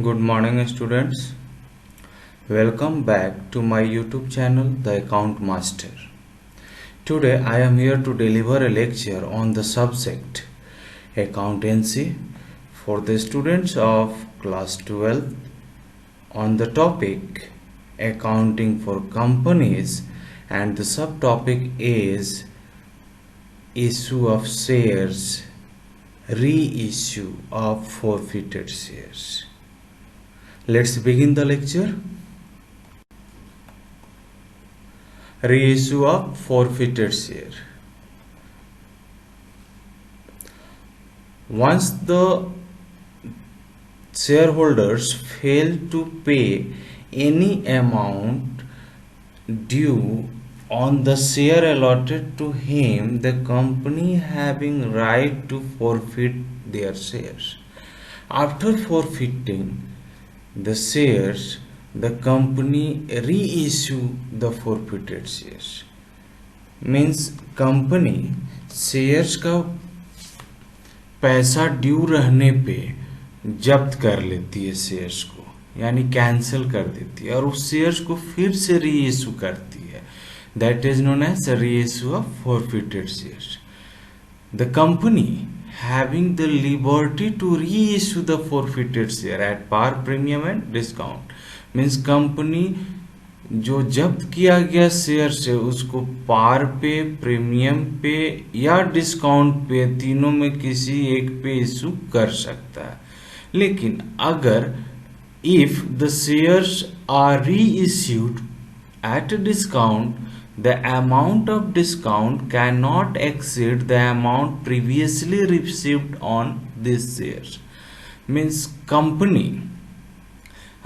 Good morning, students. Welcome back to my YouTube channel, The Account Master. Today, I am here to deliver a lecture on the subject Accountancy for the students of class 12 on the topic Accounting for Companies, and the subtopic is Issue of Shares, Reissue of Forfeited Shares. Let's begin the lecture. Reissue of forfeited share. Once the shareholders fail to pay any amount due on the share allotted to him, the company having right to forfeit their shares. After forfeiting the shares, the company reissue the forfeited shares. Means company shares का पैसा due रहने पे जब्त कर लेती है shares को, यानी कैंसिल कर देती है और उस शेयर्स को फिर से रीइश्यू करती है. That is known as reissue of forfeited shares. The company having the liberty to reissue the forfeited share at par, premium and discount. Means company जो जब्त किया गया शेयर से उसको पार पे, प्रीमियम पे या डिस्काउंट पे, तीनों में किसी एक पे इशू कर सकता है. लेकिन अगर if the shares are reissued at a discount, the amount of discount cannot exceed the amount previously received on these shares. Means company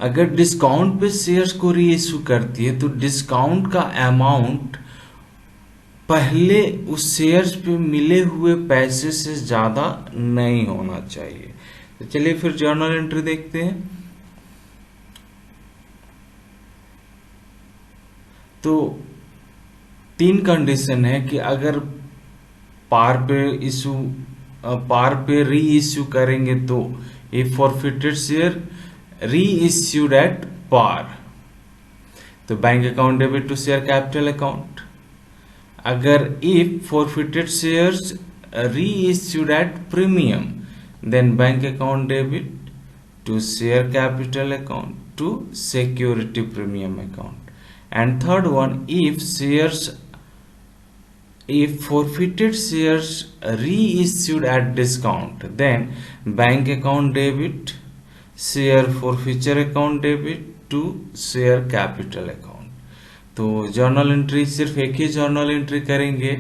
अगर डिस्काउंट पे शेयर्स को रीइश्यू करती है तो डिस्काउंट का अमाउंट पहले उस शेयर्स पे मिले हुए पैसे से ज्यादा नहीं होना चाहिए. तो चलिए फिर जर्नल एंट्री देखते हैं. तो तीन कंडीशन है कि अगर पार पे री इश्यू करेंगे तो if forfeited share reissued at par, तो bank account debit to share capital account. अगर if forfeited shares reissued at premium, then bank account debit to share capital account to security premium account. And third one, if forfeited shares reissued at discount, then bank account debit, share forfeiture account debit to share capital account. तो journal entry सिर्फ एक ही journal entry करेंगे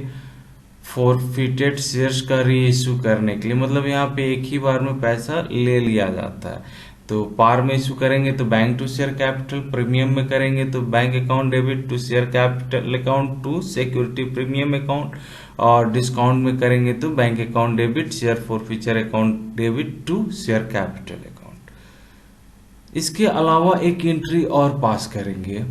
forfeited shares का reissue करने के लिए. मतलब यहाँ पे एक ही बार में पैसा ले लिया जाता है. तो पार में इशू करेंगे तो bank to share capital, premium में करेंगे तो bank account debit to share capital account to security premium account, और डिस्काउंट में करेंगे तो bank account debit share forfeiture account debit to share capital account. इसके अलावा एक एंट्री और पास करेंगे,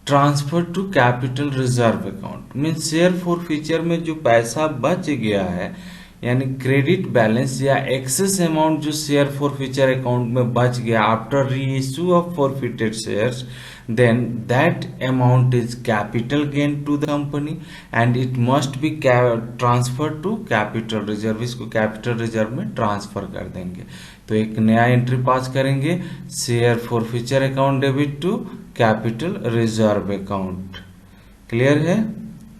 transfer to capital reserve account. Means share forfeiture में जो पैसा बच गया है, यानी क्रेडिट बैलेंस या एक्सेस अमाउंट जो शेयर फॉरफिचर अकाउंट में बच गया after reissue of forfeited shares, then that amount is capital gain to the company and it must be transfer to capital reserve. इसको कैपिटल रिजर्व में transfer कर देंगे. तो एक नया एंट्री पास करेंगे, share forfeiture account debit to capital reserve account. Clear है?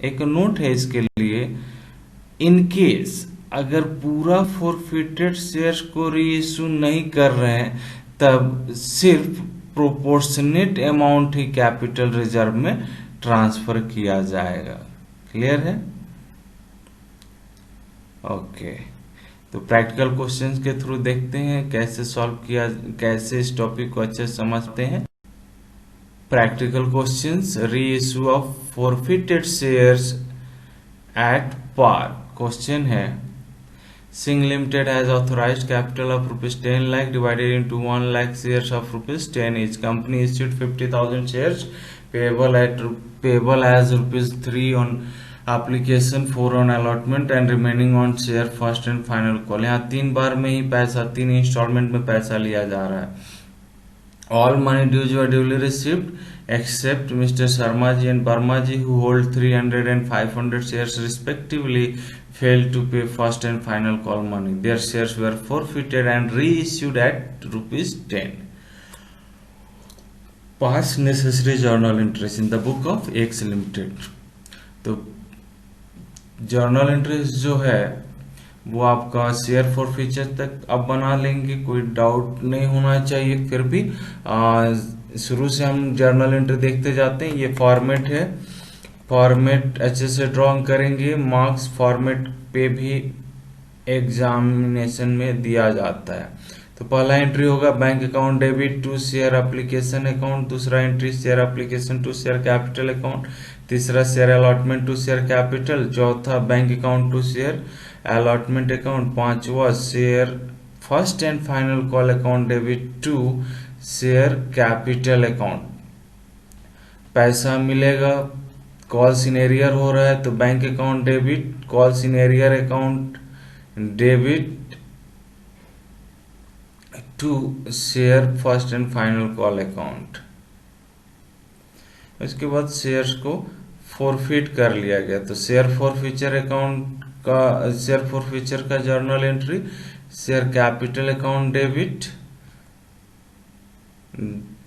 एक नोट है इसके लिए, इन केस अगर पूरा फॉरफिटेड शेयर्स को रीइश्यू नहीं कर रहे हैं तब सिर्फ प्रोपोर्शनेट अमाउंट ही कैपिटल रिजर्व में ट्रांसफर किया जाएगा. क्लियर है? ओके. तो प्रैक्टिकल क्वेश्चंस के थ्रू देखते हैं कैसे सॉल्व किया, कैसे इस टॉपिक को अच्छे समझते हैं. Practical questions, reissue of forfeited shares at par. Question है, Singh Limited has authorized capital of rupees 10 lakh divided into 1 lakh shares of rupees 10 each. Company issued 50,000 shares payable as rupees 3 on application for on allotment and remaining on share first and final call. यहाँ 3 बार में ही पैसा, 3 instalment में पैसा लिया जा रहा है। All money dues were duly received except Mr. Sharma ji and Barma ji, who hold 300 and 500 shares respectively, failed to pay first and final call money. Their shares were forfeited and reissued at rupees 10. Pass necessary journal entries in the book of X Limited. तो journal entries जो है वो आपका share for future तक आप बना लेंगे, कोई डाउट नहीं होना चाहिए। फिर भी शुरू से हम जर्नल एंट्री देखते जाते हैं। ये फॉर्मेट है, फॉर्मेट अच्छे से ड्रॉ करेंगे। मार्क्स फॉर्मेट पे भी एग्जामिनेशन में दिया जाता है। तो पहला एंट्री होगा bank account debit to share application account, दूसरा entry share application to share capital account, तीसरा share allotment to share capital, चौथा bank account to share allotment account, पांचवा share first and final call account debit to share capital account. पैसा मिलेगा, calls in arrear हो रहा है तो bank account debit, calls in arrear account debit to share first and final call account. उसके बाद shares को फॉरफिट कर लिया गया तो शेयर फॉर फ्यूचर अकाउंट का, शेयर फॉर फ्यूचर का journal entry, share capital account debit,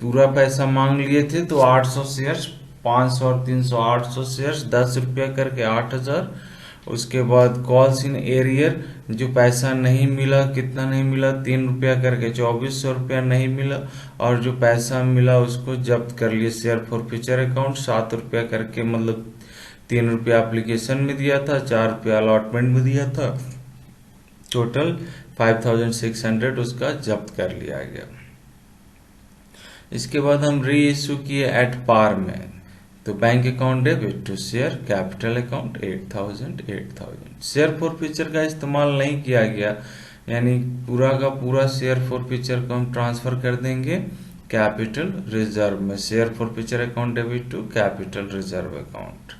पूरा पैसा मांग लिए थे तो 800 शेयर्स, 500 और 300, 800 शेयर्स 10 रुपया करके 8000। उसके बाद कॉल्स इन एरियर, जो पैसा नहीं मिला, कितना नहीं मिला, 3 रुपया करके 2400 रुपया नहीं मिला, और जो पैसा मिला उसको जब्त कर लिए। शेयर फॉर फ्यूचर अकाउंट 7 रुपया करके, मतलब 3 रुपया एप्लीकेशन में दिया था, 4 रुपया अलॉटमेंट में दिया था, टोटल 5600 उसका जब्त कर लिया गया। इसके बाद हम री इश्यू किए एट पार में, तो bank account debit to share capital account 8000। Share forfeiture का इस्तेमाल नहीं किया गया, यानी पूरा का पूरा शेयर फॉर फ्यूचर को हम ट्रांसफर कर देंगे कैपिटल रिजर्व में। Share forfeiture account debit to capital reserve account.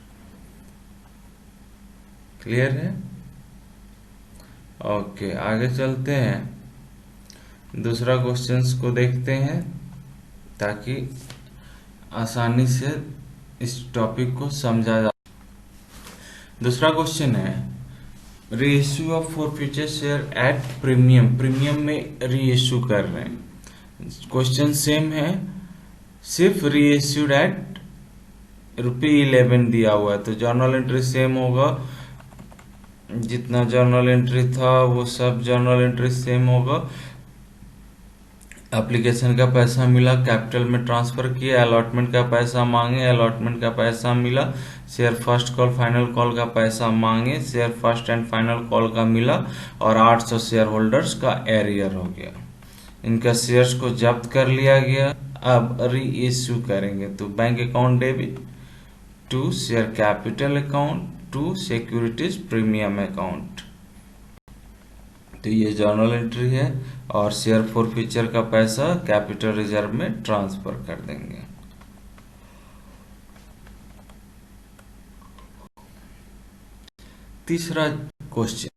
Clear है? ओके, आगे चलते हैं, दूसरा क्वेश्चंस को देखते हैं ताकि आसानी से इस टॉपिक को समझा जा। दूसरा क्वेश्चन है री issue of for future share at premium, premium में री इश्यू कर रहे हैं। क्वेश्चन सेम है, सिर्फ री इश्यूड एट ₹11 दिया हुआ है, तो जर्नल एंट्री सेम होगा, जितना जर्नल एंट्री था वो सब जर्नल एंट्री सेम होगा। एप्लीकेशन का पैसा मिला, कैपिटल में ट्रांसफर किया, अलॉटमेंट का पैसा मांगे, अलॉटमेंट का पैसा मिला, share first call final call का पैसा मांगे, share first and final call का मिला, और 800 शेयर होल्डर्स का एरियर हो गया। इनका शेयर्स को जब्त कर लिया गया। अब री इश्यू करेंगे तो bank account debit to share capital account to securities premium account, तो ये जर्नल एंट्री है, और शेयर फॉर फ्यूचर का पैसा कैपिटल रिजर्व में ट्रांसफर कर देंगे। तीसरा क्वेश्चन,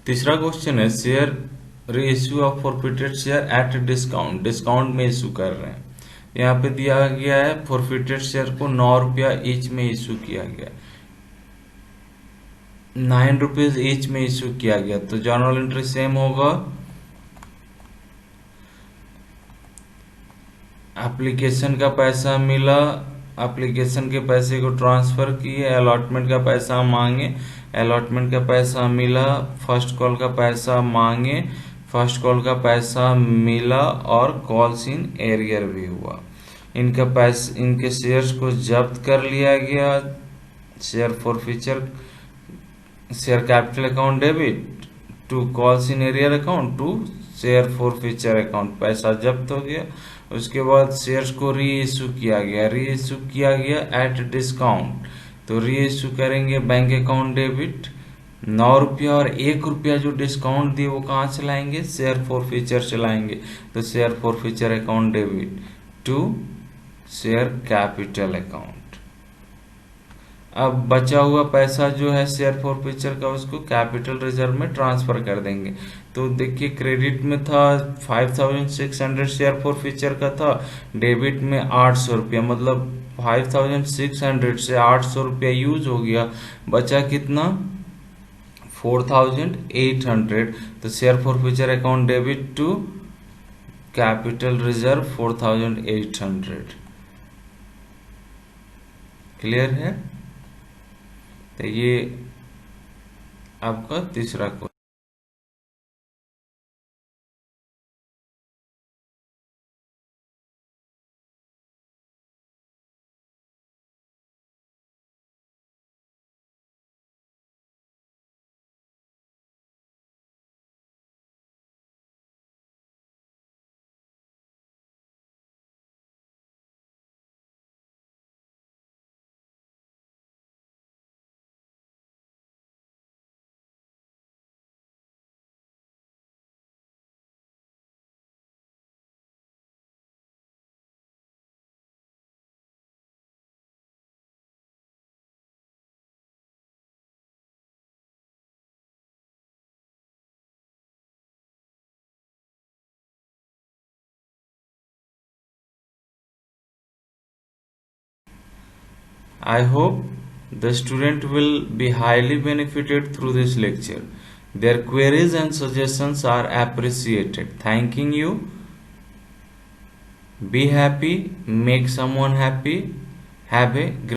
तीसरा क्वेश्चन है share reissue of forfeited share at discount, discount में इशू कर रहे हैं। यहाँ पे दिया गया है फॉरफिटेड शेयर को 9 रुपया ईच में इशू किया गया, 9 रुपीज ईच में इशू किया गया। तो जर्नल एंट्री सेम होगा, एप्लीकेशन का पैसा मिला, एप्लीकेशन के पैसे को ट्रांसफर किए, अलॉटमेंट का पैसा मांगे, अलॉटमेंट का पैसा मिला, फर्स्ट कॉल का पैसा मांगे, फर्स्ट कॉल का पैसा मिला, और कॉल्स इन एरियर भी हुआ। इनका पैसे, इनके शेयर्स को जब्त कर लिया गया। Share forfeiture, share capital account debit to calls in arrear account to share forfeiture account, पैसा जब्त हो गया। उसके बाद शेयर्स को री इशू किया गया, री इशू किया गया एट डिस्काउंट। तो री इशू करेंगे बैंक अकाउंट डेबिट, 9 रुपया और 1 रुपया जो डिस्काउंट दिए वो कहाँ से लाएंगे, शेयर फॉरफीचर से लाएंगे। तो share forfeiture account debit to share capital account. अब बचा हुआ पैसा जो है शेयर फॉरफीचर का, उसको कैपिटल रिजर्व में ट्रांसफर कर देंगे। तो देखिए क्रेडिट में था 5600 शेयर फॉरफीचर का था, डेबिट में 800 रुपया, मतलब 5600 से 800 रुपया यूज हो गया, बचा कितना 4800। तो share forfeiture account debit to capital reserve 4800। Clear है? तो ये आपका तीसरा question. I hope the student will be highly benefited through this lecture. Their queries and suggestions are appreciated. Thanking you. Be happy, make someone happy. Have a great